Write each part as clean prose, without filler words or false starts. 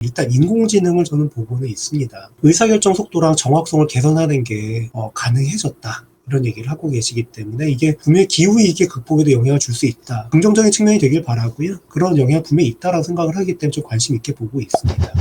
일단 인공지능을 저는 보고는 있습니다. 의사결정 속도랑 정확성을 개선하는 게 가능해졌다. 이런 얘기를 하고 계시기 때문에 이게 분명히 기후위기 극복에도 영향을 줄 수 있다. 긍정적인 측면이 되길 바라고요. 그런 영향이 분명히 있다라고 생각을 하기 때문에 좀 관심 있게 보고 있습니다.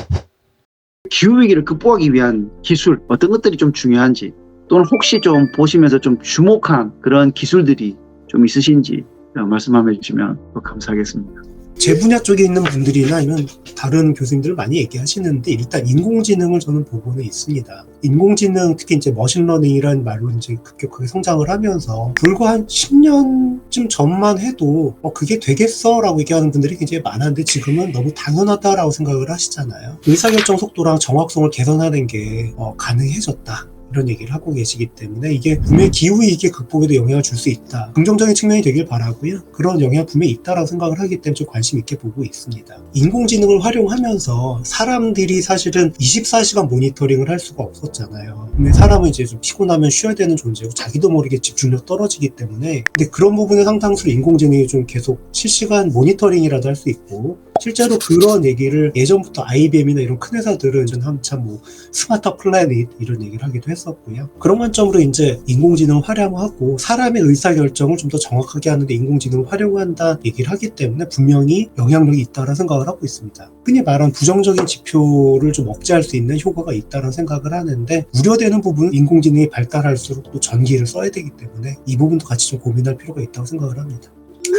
기후위기를 극복하기 위한 기술, 어떤 것들이 좀 중요한지, 또는 혹시 좀 보시면서 좀 주목한 그런 기술들이 좀 있으신지 말씀해 주시면 더 감사하겠습니다. 제 분야 쪽에 있는 분들이나 아니면 다른 교수님들 많이 얘기하시는데 일단 인공지능을 저는 보고는 있습니다. 인공지능 특히 이제 머신러닝이라는 말로 이제 급격하게 성장을 하면서 불과 한 10년쯤 전만 해도 그게 되겠어라고 얘기하는 분들이 굉장히 많았는데 지금은 너무 당연하다라고 생각을 하시잖아요. 의사결정 속도랑 정확성을 개선하는 게 가능해졌다. 이런 얘기를 하고 계시기 때문에 이게 분명히 기후위기 극복에도 영향을 줄 수 있다. 긍정적인 측면이 되길 바라고요. 그런 영향이 분명히 있다라고 생각을 하기 때문에 좀 관심 있게 보고 있습니다. 인공지능을 활용하면서 사람들이 사실은 24시간 모니터링을 할 수가 없었잖아요. 근데 사람은 이제 좀 피곤하면 쉬어야 되는 존재고 자기도 모르게 집중력 떨어지기 때문에 근데 그런 부분에 상당수로 인공지능이 좀 계속 실시간 모니터링이라도 할 수 있고 실제로 그런 얘기를 예전부터 IBM이나 이런 큰 회사들은 한참 스마트 플래닛 이런 얘기를 하기도 했었고요. 그런 관점으로 이제 인공지능을 활용하고 사람의 의사결정을 좀 더 정확하게 하는데 인공지능을 활용한다 얘기를 하기 때문에 분명히 영향력이 있다라는 생각을 하고 있습니다. 흔히 말하는 부정적인 지표를 좀 억제할 수 있는 효과가 있다라는 생각을 하는데 우려되는 부분은 인공지능이 발달할수록 또 전기를 써야 되기 때문에 이 부분도 같이 좀 고민할 필요가 있다고 생각을 합니다.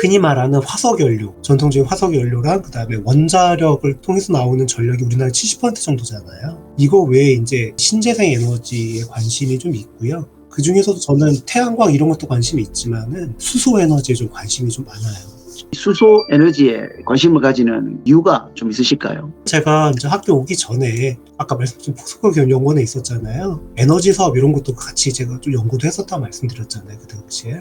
흔히 말하는 화석연료, 전통적인 화석연료랑 그 다음에 원자력을 통해서 나오는 전력이 우리나라 70% 정도잖아요. 이거 외에 이제 신재생 에너지에 관심이 좀 있고요. 그 중에서도 저는 태양광 이런 것도 관심이 있지만은 수소 에너지에 좀 관심이 좀 많아요. 수소 에너지에 관심을 가지는 이유가 좀 있으실까요? 제가 이제 학교 오기 전에 아까 말씀드린 포스코 연구원에 있었잖아요. 에너지 사업 이런 것도 같이 제가 좀 연구도 했었다고 말씀드렸잖아요. 그 당시에.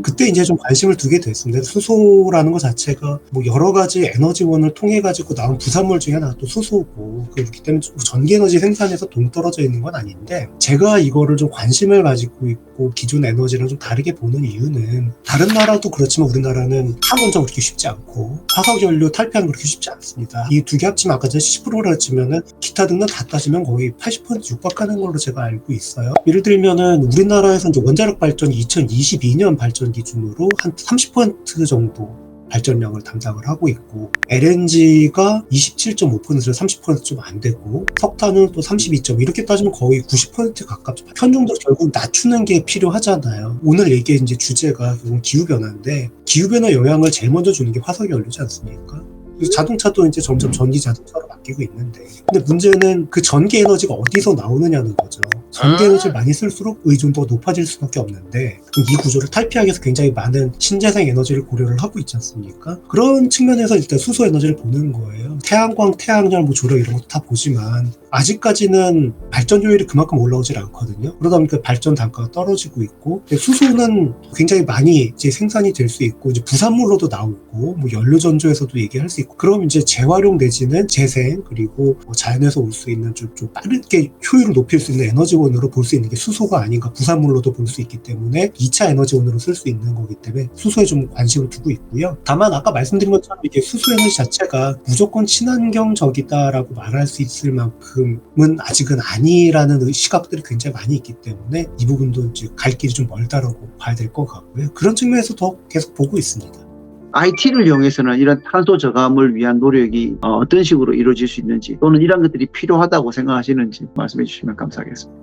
그때 이제 좀 관심을 두게 됐습니다. 수소라는 것 자체가 여러 가지 에너지원을 통해 가지고 나온 부산물 중에 하나가 또 수소고 그렇기 때문에 전기 에너지 생산에서 동떨어져 있는 건 아닌데 제가 이거를 좀 관심을 가지고 있고 기존 에너지랑 좀 다르게 보는 이유는 다른 나라도 그렇지만 우리나라는 항원전 그렇게 쉽지 않고 화석연료 탈피하는 그렇게 쉽지 않습니다. 이 두 개 합치면 아까 제가 10%라 했지만은 기타 등등 다 따지면 거의 80% 육박하는 걸로 제가 알고 있어요. 예를 들면은 우리나라에서 이제 원자력 발전이 2022년 발전 기준으로 한 30% 정도 발전량을 담당을 하고 있고 LNG가 27.5%에서 30% 좀 안 되고 석탄은 또 32.5 이렇게 따지면 거의 90% 가깝죠. 편중도 결국 낮추는 게 필요하잖아요. 오늘 얘기의 이제 주제가 기후변화인데 기후변화 영향을 제일 먼저 주는 게 화석연료지 않습니까? 자동차도 이제 점점 전기 자동차로 바뀌고 있는데 근데 문제는 그 전기 에너지가 어디서 나오느냐는 거죠. 전기 에너지를 많이 쓸수록 의존도가 높아질 수밖에 없는데 이 구조를 탈피하기 위해서 굉장히 많은 신재생 에너지를 고려를 하고 있지 않습니까? 그런 측면에서 일단 수소 에너지를 보는 거예요. 태양광, 태양열, 조력 이런 것도 다 보지만 아직까지는 발전 효율이 그만큼 올라오질 않거든요. 그러다 보니까 발전 단가가 떨어지고 있고 수소는 굉장히 많이 이제 생산이 될 수 있고 이제 부산물로도 나오고 연료 전조에서도 얘기할 수 있고 그럼 이제 재활용 내지는 재생 그리고 자연에서 올 수 있는 좀 빠르게 효율을 높일 수 있는 에너지원으로 볼 수 있는 게 수소가 아닌가 부산물로도 볼 수 있기 때문에 2차 에너지원으로 쓸 수 있는 거기 때문에 수소에 좀 관심을 두고 있고요. 다만 아까 말씀드린 것처럼 이게 수소 에너지 자체가 무조건 친환경적이다라고 말할 수 있을 만큼은 아직은 아니라는 시각들이 굉장히 많이 있기 때문에 이 부분도 이제 갈 길이 좀 멀다라고 봐야 될 것 같고요. 그런 측면에서 더 계속 보고 있습니다. IT를 이용해서는 이런 탄소 저감을 위한 노력이 어떤 식으로 이루어질 수 있는지 또는 이런 것들이 필요하다고 생각하시는지 말씀해 주시면 감사하겠습니다.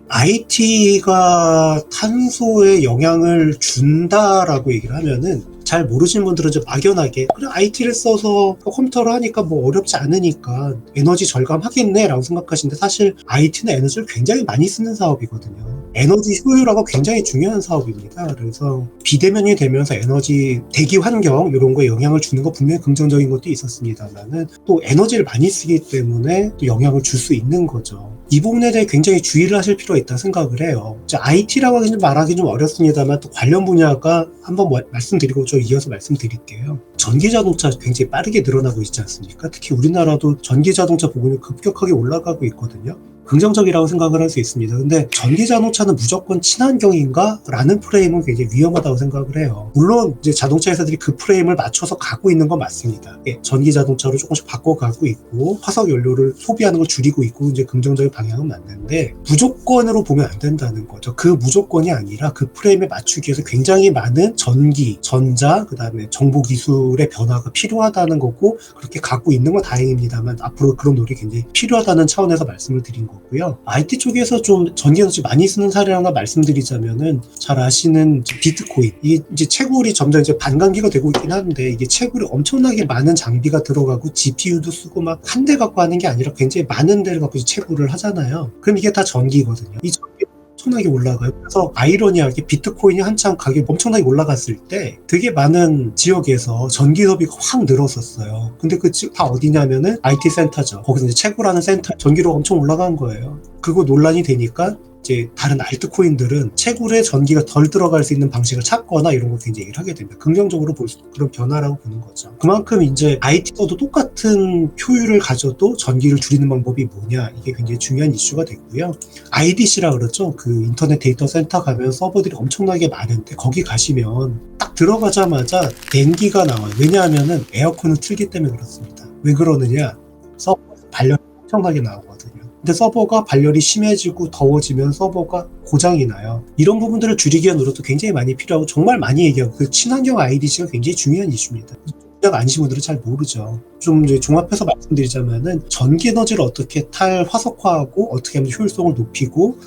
IT가 탄소에 영향을 준다라고 얘기를 하면은 잘 모르시는 분들은 좀 막연하게 그래 IT를 써서 컴퓨터를 하니까 어렵지 않으니까 에너지 절감하겠네 라고 생각하시는데 사실 IT는 에너지를 굉장히 많이 쓰는 사업이거든요. 에너지 효율화가 굉장히 중요한 사업입니다. 그래서 비대면이 되면서 에너지 대기 환경 이런 거에 영향을 주는 거 분명히 긍정적인 것도 있었습니다만은 또 에너지를 많이 쓰기 때문에 또 영향을 줄 수 있는 거죠. 이 부분에 대해 굉장히 주의를 하실 필요가 있다고 생각을 해요. IT라고 말하기 좀 어렵습니다만 또 관련 분야가 한번 말씀드리고 좀 이어서 말씀드릴게요. 전기자동차 굉장히 빠르게 늘어나고 있지 않습니까? 특히 우리나라도 전기자동차 부분이 급격하게 올라가고 있거든요. 긍정적이라고 생각을 할 수 있습니다. 근데 전기자동차는 무조건 친환경인가? 라는 프레임은 굉장히 위험하다고 생각을 해요. 물론 이제 자동차 회사들이 그 프레임을 맞춰서 가고 있는 건 맞습니다. 예, 전기자동차로 조금씩 바꿔가고 있고 화석 연료를 소비하는 걸 줄이고 있고 이제 긍정적인 방향은 맞는데 무조건으로 보면 안 된다는 거죠. 그 무조건이 아니라 그 프레임에 맞추기 위해서 굉장히 많은 전기, 전자, 그 다음에 정보 기술의 변화가 필요하다는 거고 그렇게 가고 있는 건 다행입니다만 앞으로 그런 노력이 굉장히 필요하다는 차원에서 말씀을 드린 거고요. IT 쪽에서 좀 전기에너지 많이 쓰는 사례 하나 말씀드리자면은 잘 아시는 비트코인. 이게 이제 채굴이 점점 이제 반감기가 되고 있긴 한데 이게 채굴이 엄청나게 많은 장비가 들어가고 GPU도 쓰고 막 한 대 갖고 하는 게 아니라 굉장히 많은 데를 갖고 채굴을 하잖아요. 그럼 이게 다 전기거든요. 이 전기 엄청나게 올라가요. 그래서 아이러니하게 비트코인이 한참 가격이 엄청나게 올라갔을 때 되게 많은 지역에서 전기 소비가 확 늘었었어요. 근데 그 다 어디냐면은 IT 센터죠. 거기서 이제 채굴하는 센터 전기로 엄청 올라간 거예요. 그거 논란이 되니까 이제 다른 알트코인들은 채굴에 전기가 덜 들어갈 수 있는 방식을 찾거나 이런 걸 굉장히 하게 됩니다. 긍정적으로 볼 수 그런 변화라고 보는 거죠. 그만큼 이제 IT도 똑같은 효율을 가져도 전기를 줄이는 방법이 뭐냐 이게 굉장히 중요한 이슈가 됐고요. IDC라 그러죠. 그 인터넷 데이터 센터 가면 서버들이 엄청나게 많은데 거기 가시면 딱 들어가자마자 냉기가 나와요. 왜냐하면은 에어컨을 틀기 때문에 그렇습니다. 왜 그러느냐? 서버 발열이 엄청나게 나오거든요. 근데 서버가 발열이 심해지고 더워지면 서버가 고장이 나요. 이런 부분들을 줄이기 위한 노력도 굉장히 많이 필요하고 정말 많이 얘기하고 그 친환경 IDC가 굉장히 중요한 이슈입니다. 분야가 아니신 분들은 잘 모르죠. 좀 이제 종합해서 말씀드리자면은 전기 에너지를 어떻게 탈화석화하고 어떻게 하면 효율성을 높이고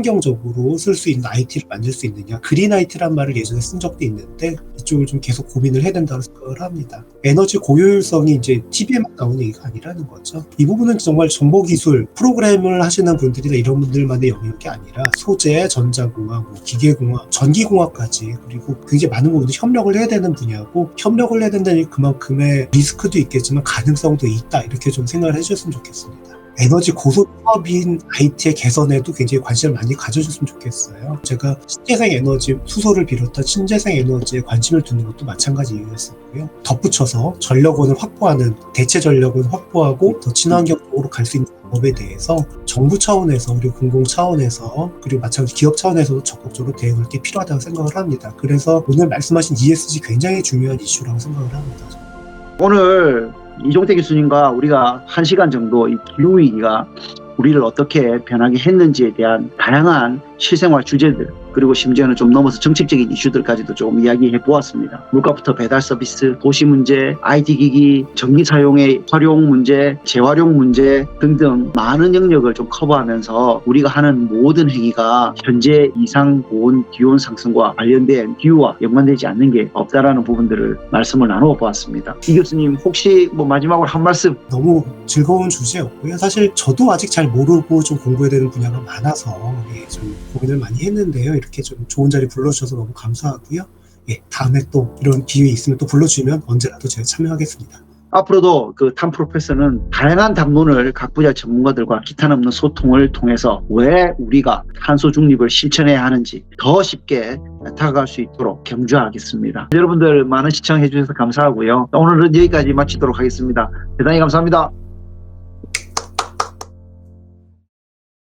친환경적으로 쓸 수 있는 IT를 만들 수 있느냐. 그린 IT란 말을 예전에 쓴 적도 있는데 이쪽을 좀 계속 고민을 해야 된다고 생각을 합니다. 에너지 고효율성이 이제 TV에만 나오는 얘기가 아니라는 거죠. 이 부분은 정말 정보기술, 프로그램을 하시는 분들이나 이런 분들만의 영역이 아니라 소재, 전자공학, 기계공학, 전기공학까지 그리고 굉장히 많은 부분들 협력을 해야 되는 분야고 협력을 해야 된다니 그만큼의 리스크도 있겠지만 가능성도 있다 이렇게 좀 생각을 해주셨으면 좋겠습니다. 에너지 고소 사업인 IT의 개선에도 굉장히 관심을 많이 가져줬으면 좋겠어요. 제가 신재생 에너지 수소를 비롯한 신재생 에너지에 관심을 두는 것도 마찬가지 이유였었고요. 덧붙여서 전력원을 확보하는 대체 전력은 확보하고 더 친환경적으로 갈 수 있는 법에 대해서 정부 차원에서 그리고 공공 차원에서 그리고 마찬가지 기업 차원에서도 적극적으로 대응할 게 필요하다고 생각을 합니다. 그래서 오늘 말씀하신 ESG 굉장히 중요한 이슈라고 생각을 합니다. 오늘 이종태 교수님과 우리가 1시간 정도 이 기후위기가 우리를 어떻게 변하게 했는지에 대한 다양한 실생활 주제들 그리고 심지어는 좀 넘어서 정책적인 이슈들까지도 좀 이야기해 보았습니다. 물가부터 배달 서비스, 도시 문제, IT 기기, 전기 사용의 활용 문제, 재활용 문제 등등 많은 영역을 좀 커버하면서 우리가 하는 모든 행위가 현재 이상 고온 기온 상승과 관련된 기후와 연관되지 않는 게 없다라는 부분들을 말씀을 나누어 보았습니다. 이 교수님 혹시 뭐 마지막으로 한 말씀? 너무 즐거운 주제였고요. 사실 저도 아직 잘 모르고 좀 공부해야 되는 분야가 많아서 좀 고민을 많이 했는데요. 이렇게 좀 좋은 자리 불러주셔서 너무 감사하고요. 다음에 또 이런 기회 있으면 또 불러주시면 언제라도 제가 참여하겠습니다. 앞으로도 그 탐 프로페서는 다양한 담론을 각 분야 전문가들과 기탄 없는 소통을 통해서 왜 우리가 탄소 중립을 실천해야 하는지 더 쉽게 다가갈 수 있도록 경주하겠습니다. 여러분들 많은 시청해 주셔서 감사하고요. 오늘은 여기까지 마치도록 하겠습니다. 대단히 감사합니다.